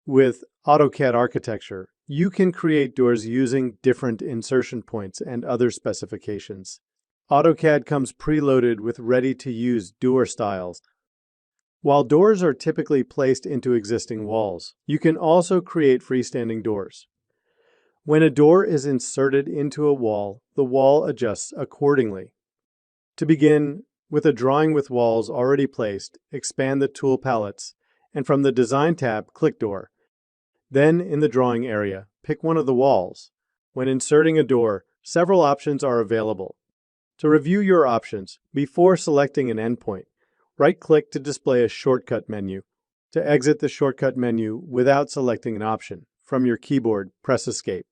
With AutoCAD Architecture, you can create doors using different insertion points and other specifications. AutoCAD comes preloaded with ready-to-use door styles. While doors are typically placed into existing walls, you can also create freestanding doors. When a door is inserted into a wall, the wall adjusts accordingly. To begin, with a drawing with walls already placed, expand the tool palettes, and from the Design tab, click Door. Then, in the drawing area, pick one of the walls. When inserting a door, several options are available. To review your options, before selecting an endpoint, right-click to display a shortcut menu. To exit the shortcut menu without selecting an option, from your keyboard, press Escape.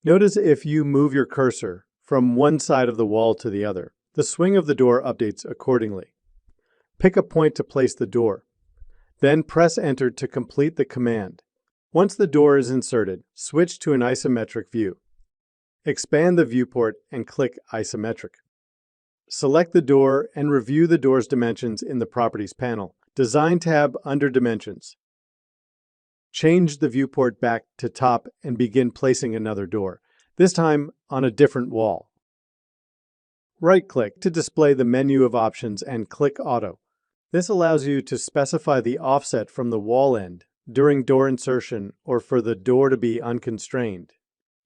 Notice if you move your cursor from one side of the wall to the other, the swing of the door updates accordingly. Pick a point to place the door. Then press Enter to complete the command. Once the door is inserted, switch to an isometric view. Expand the viewport and click Isometric. Select the door and review the door's dimensions in the Properties panel. Design tab under Dimensions. Change the viewport back to top and begin placing another door, this time on a different wall. Right-click to display the menu of options and click Auto. This allows you to specify the offset from the wall end during door insertion or for the door to be unconstrained.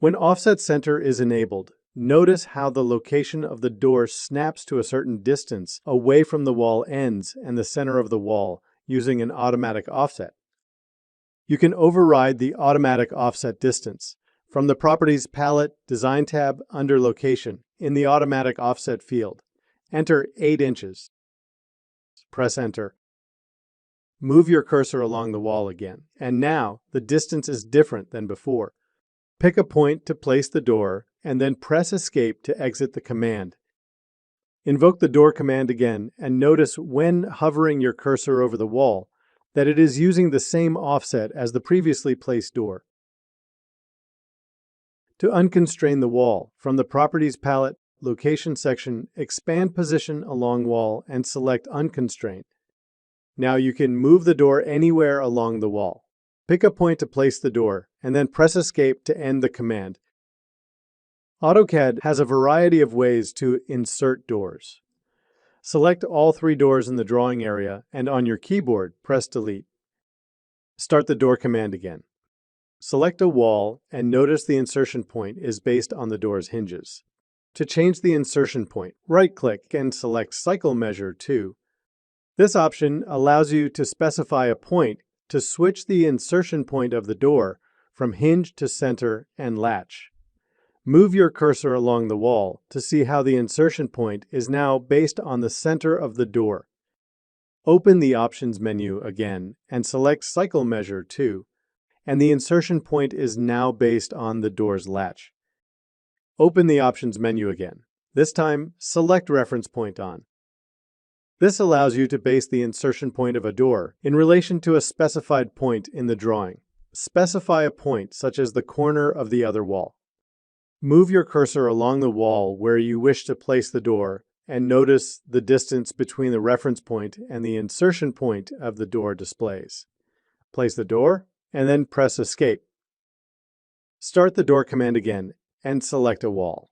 When Offset Center is enabled, notice how the location of the door snaps to a certain distance away from the wall ends and the center of the wall using an automatic offset. You can override the automatic offset distance. From the Properties palette, Design tab under Location, in the Automatic Offset field, enter 8 inches. Press Enter. Move your cursor along the wall again, and now the distance is different than before. Pick a point to place the door, and then press Escape to exit the command. Invoke the Door command again, and notice when hovering your cursor over the wall that it is using the same offset as the previously placed door. To unconstrain the wall, from the Properties palette, Location section, expand Position along wall and select Unconstrained. Now you can move the door anywhere along the wall. Pick a point to place the door, and then press Escape to end the command. AutoCAD has a variety of ways to insert doors. Select all 3 doors in the drawing area, and on your keyboard, press Delete. Start the Door command again. Select a wall, and notice the insertion point is based on the door's hinges. To change the insertion point, right-click and select Cycle Measure 2. This option allows you to specify a point to switch the insertion point of the door from hinge to center and latch. Move your cursor along the wall to see how the insertion point is now based on the center of the door. Open the Options menu again and select Cycle Measure 2, and the insertion point is now based on the door's latch. Open the Options menu again. This time, select Reference Point On. This allows you to base the insertion point of a door in relation to a specified point in the drawing. Specify a point such as the corner of the other wall. Move your cursor along the wall where you wish to place the door and notice the distance between the reference point and the insertion point of the door displays. Place the door and then press Escape. Start the Door command again and select a wall.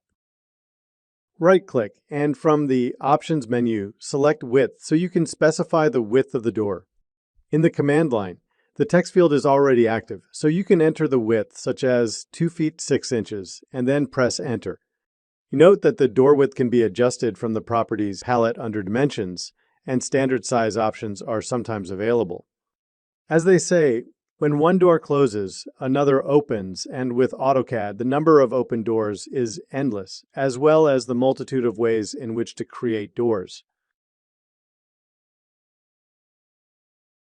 Right-click and from the Options menu, select Width so you can specify the width of the door. In the command line, the text field is already active, so you can enter the width, such as 2 feet 6 inches, and then press Enter. Note that the door width can be adjusted from the Properties palette under Dimensions, and standard size options are sometimes available. As they say, when one door closes, another opens, and with AutoCAD, the number of open doors is endless, as well as the multitude of ways in which to create doors.